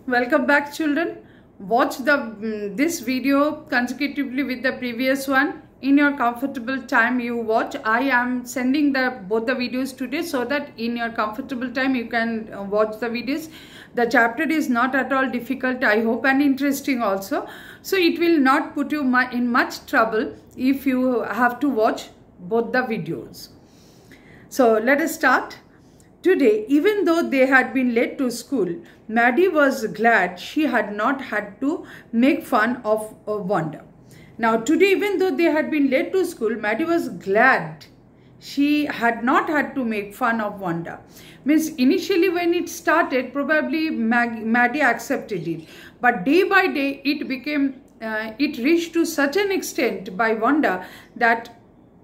Welcome back, children. Watch this video consecutively with the previous one in your comfortable time. You watch. I am sending both the videos today so that in your comfortable time you can watch the videos. The chapter is not at all difficult, I hope, and interesting also. So it will not put you in much trouble if you have to watch both the videos. So let us start. Today, even though they had been late to school, Maddie was glad she had not had to make fun of Wanda. Now, today, even though they had been late to school, Maddie was glad she had not had to make fun of Wanda. Means initially when it started, probably Maddie accepted it. But day by day, it reached to such an extent by Wanda that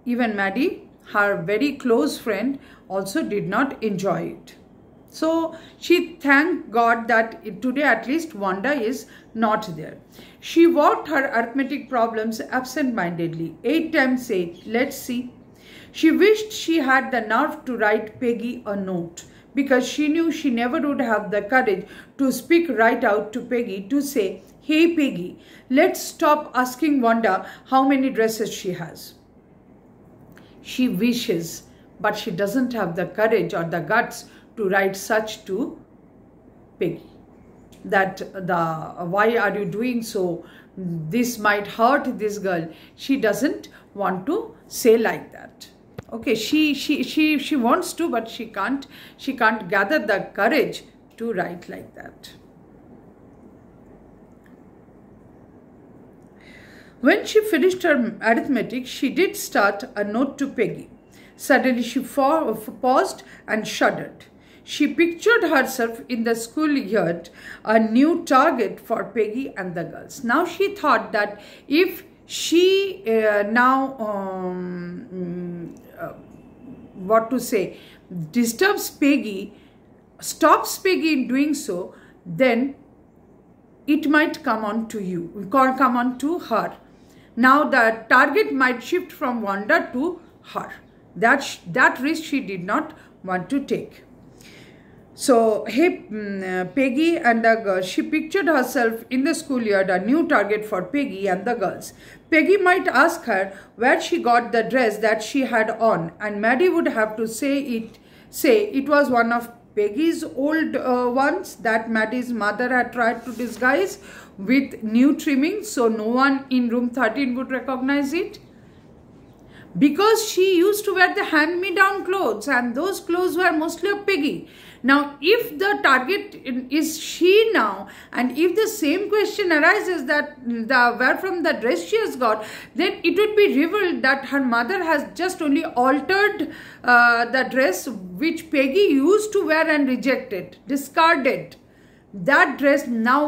even Maddie, her very close friend, also did not enjoy it. So she thanked God that today at least Wanda is not there. She worked her arithmetic problems absent-mindedly. 8 times 8, let's see. She wished she had the nerve to write Peggy a note, because she knew she never would have the courage to speak right out to Peggy to say, "Hey Peggy, let's stop asking Wanda how many dresses she has." She wishes, but she doesn't have the courage or the guts to write such to Peggy. That why are you doing so? This might hurt this girl. She doesn't want to say like that. Okay, she wants to, but she can't gather the courage to write like that. When she finished her arithmetic, she did start a note to Peggy. Suddenly she paused and shuddered. She pictured herself in the schoolyard, a new target for Peggy and the girls. Now she thought that if she disturbs Peggy, stops Peggy in doing so, then it might come on to her. Now the target might shift from Wanda to her. That risk she did not want to take. So, Peggy and the girls, she pictured herself in the schoolyard, a new target for Peggy and the girls. Peggy might ask her where she got the dress that she had on, and Maddie would have to say it was one of Peggy's old ones that Maddie's mother had tried to disguise with new trimmings, so no one in room 13 would recognize it. Because she used to wear the hand-me-down clothes, and those clothes were mostly of Peggy. Now, if the target is she now, and if the same question arises that where from the dress she has got, then it would be revealed that her mother has just only altered the dress which Peggy used to wear and rejected, discarded. That dress now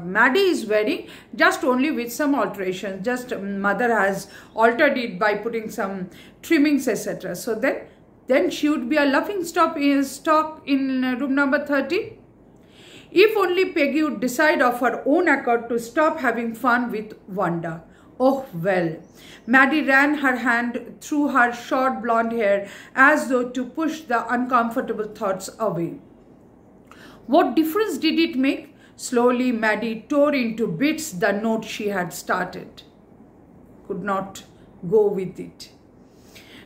Maddie is wearing, just only with some alterations. Just mother has altered it by putting some trimmings, etc. So then she would be a laughing stock in room number 13. If only Peggy would decide of her own accord to stop having fun with Wanda. Oh well. Maddie ran her hand through her short blonde hair as though to push the uncomfortable thoughts away. What difference did it make? Slowly, Maddie tore into bits the note she had started. Could not go with it.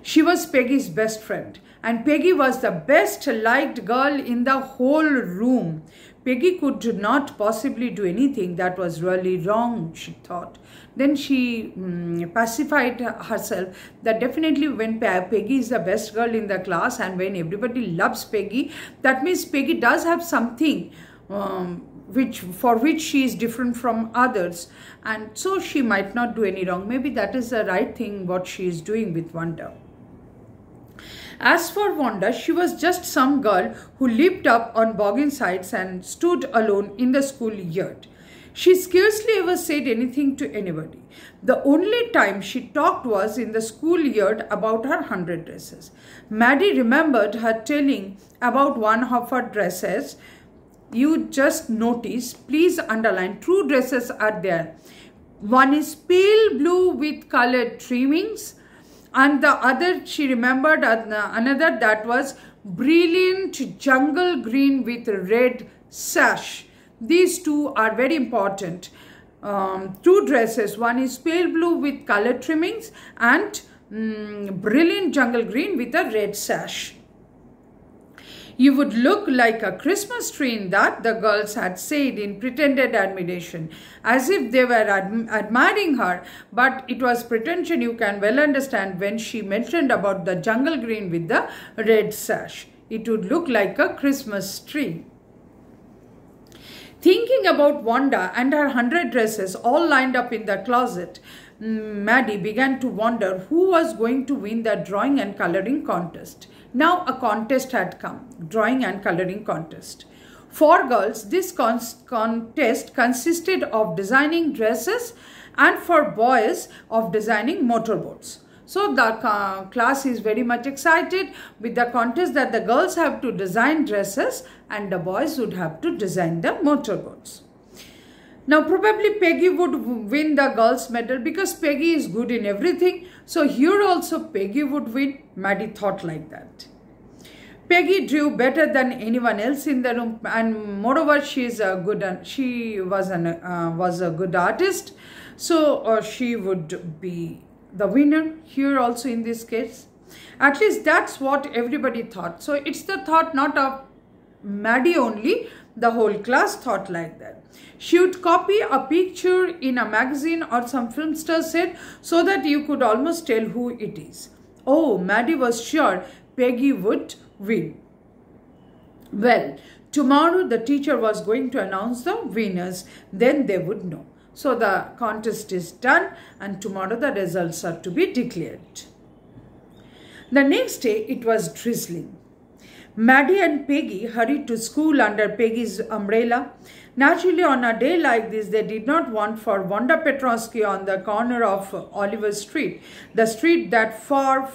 She was Peggy's best friend, and Peggy was the best liked girl in the whole room. Peggy could not possibly do anything that was really wrong, she thought. Then she pacified herself that definitely when Peggy is the best girl in the class and when everybody loves Peggy, that means Peggy does have something for which she is different from others, and so she might not do any wrong. Maybe that is the right thing what she is doing with Wanda. As for Wanda, she was just some girl who lived up on boggin sides and stood alone in the schoolyard. She scarcely ever said anything to anybody. The only time she talked was in the schoolyard about her 100 dresses. Maddie remembered her telling about one of her dresses. You just notice, please underline, 2 dresses are there. One is pale blue with colored trimmings, and the other, she remembered another that was brilliant jungle green with red sash. These two are very important. Two dresses. One is pale blue with colored trimmings and brilliant jungle green with a red sash. You would look like a Christmas tree in that, the girls had said in pretended admiration, as if they were admiring her, but it was pretension, you can well understand, when she mentioned about the jungle green with the red sash. It would look like a Christmas tree. Thinking about Wanda and her 100 dresses all lined up in the closet, Maddie began to wonder who was going to win the drawing and coloring contest. Now a contest had come, drawing and coloring contest. For girls, this contest consisted of designing dresses, and for boys of designing motorboats. So the class is very much excited with the contest that the girls have to design dresses and the boys would have to design the motorboats. Now probably Peggy would win the girls medal because Peggy is good in everything. So here also Peggy would win. Maddie thought like that. Peggy drew better than anyone else in the room, and moreover she was a good artist. So she would be the winner here also in this case. At least that's what everybody thought. So it's the thought not of Maddie only, the whole class thought like that. She would copy a picture in a magazine or some filmster said, so that you could almost tell who it is. Oh, Maddie was sure Peggy would win. Well, tomorrow the teacher was going to announce the winners, then they would know. So the contest is done and tomorrow the results are to be declared. The next day it was drizzling. Maddie and Peggy hurried to school under Peggy's umbrella. Naturally, on a day like this, they did not want for Wanda Petrosky on the corner of Oliver Street, the street that far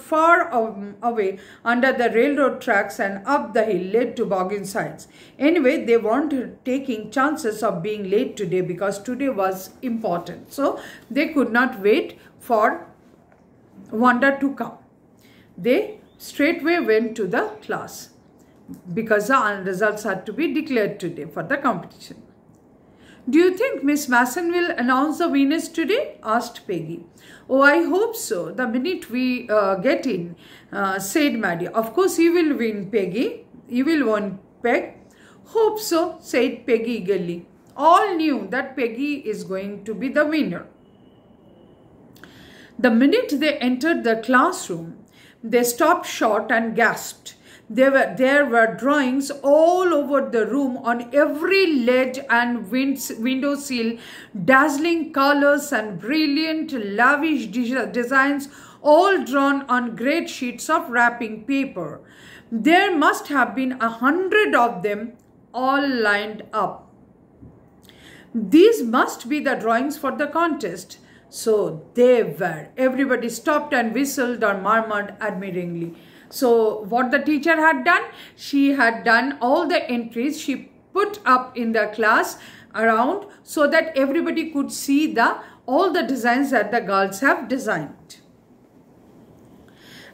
away under the railroad tracks and up the hill led to Boggins Heights. Anyway, they weren't taking chances of being late today because today was important. So, they could not wait for Wanda to come. They straightway went to the class because the results had to be declared today for the competition. Do you think Miss Masson will announce the winners today? Asked Peggy. Oh, I hope so. The minute we get in, said Maddie. Of course you will win, Peggy. You will win, Peg. Hope so, said Peggy eagerly. All knew that Peggy is going to be the winner. The minute they entered the classroom, they stopped short and gasped. There were drawings all over the room on every ledge and window sill, dazzling colors and brilliant, lavish designs, all drawn on great sheets of wrapping paper. There must have been 100 of them, all lined up. These must be the drawings for the contest. So they were. Everybody stopped and whistled or murmured admiringly. So what the teacher had done, she had done all the entries she put up in the class around so that everybody could see all the designs that the girls have designed.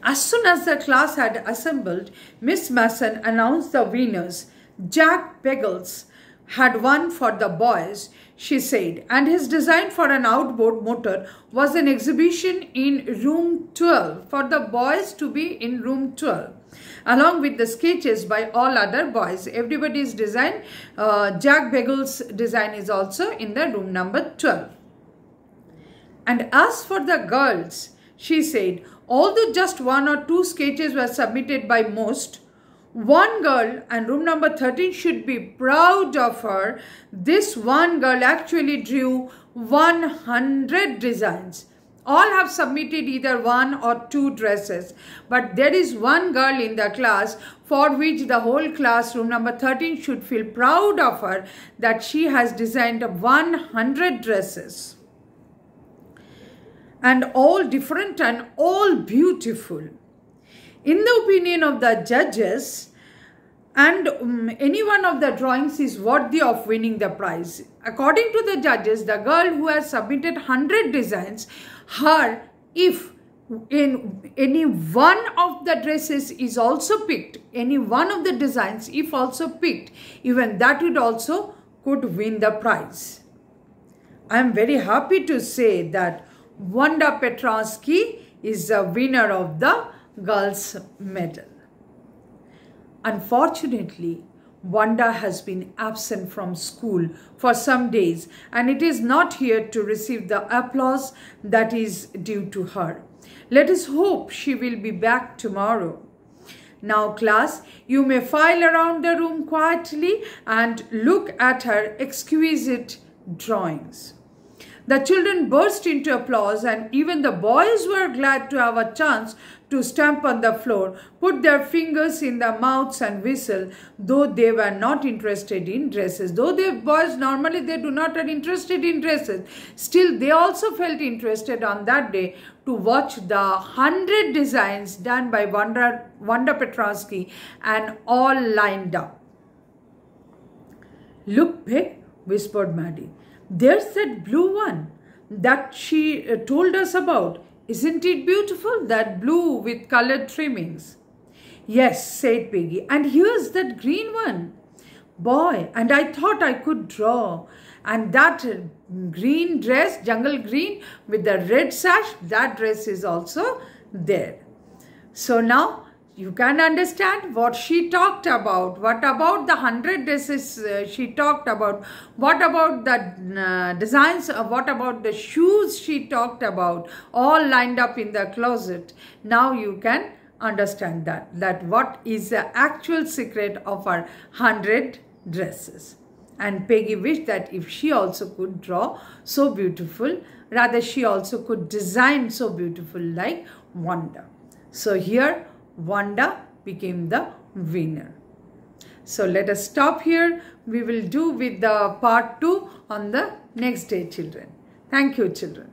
As soon as the class had assembled, Miss Masson announced the winners. Jack Pegels had won for the boys, she said, and his design for an outboard motor was an exhibition in room 12 for the boys to be in room 12 along with the sketches by all other boys. Everybody's design, Jack Pegels' design is also in the room number 12. And as for the girls, she said, although just 1 or 2 sketches were submitted by most, one girl, and room number 13 should be proud of her, this one girl actually drew 100 designs. All have submitted either 1 or 2 dresses, but there is one girl in the class for which the whole class, room number 13, should feel proud of her that she has designed 100 dresses. And all different and all beautiful. In the opinion of the judges, and any one of the drawings is worthy of winning the prize. According to the judges, the girl who has submitted 100 designs, if in any one of the dresses is also picked, any one of the designs if also picked, even that would also could win the prize. I am very happy to say that Wanda Petrosky is the winner of the girls' medal. Unfortunately, Wanda has been absent from school for some days and it is not here to receive the applause that is due to her. Let us hope she will be back tomorrow. Now class, you may file around the room quietly and look at her exquisite drawings. The children burst into applause and even the boys were glad to have a chance to stamp on the floor, put their fingers in their mouths and whistle, though they were not interested in dresses. Though the boys normally they do not are interested in dresses, still they also felt interested on that day to watch the 100 designs done by Wanda Petrosky and all lined up. "Look, Peg," whispered Maddie. "There's that blue one that she told us about. Isn't it beautiful? That blue with colored trimmings." "Yes," said Peggy. "And here's that green one. Boy, and I thought I could draw. And that green dress, jungle green with the red sash, that dress is also there." So now you can understand what she talked about. What about the 100 dresses she talked about? What about the designs? What about the shoes she talked about? All lined up in the closet. Now you can understand that what is the actual secret of our 100 dresses. And Peggy wished that if she also could draw so beautiful, rather she also could design so beautiful like Wanda. So here Wanda became the winner. So let us stop here. We will do with the part 2 on the next day, children. Thank you, children.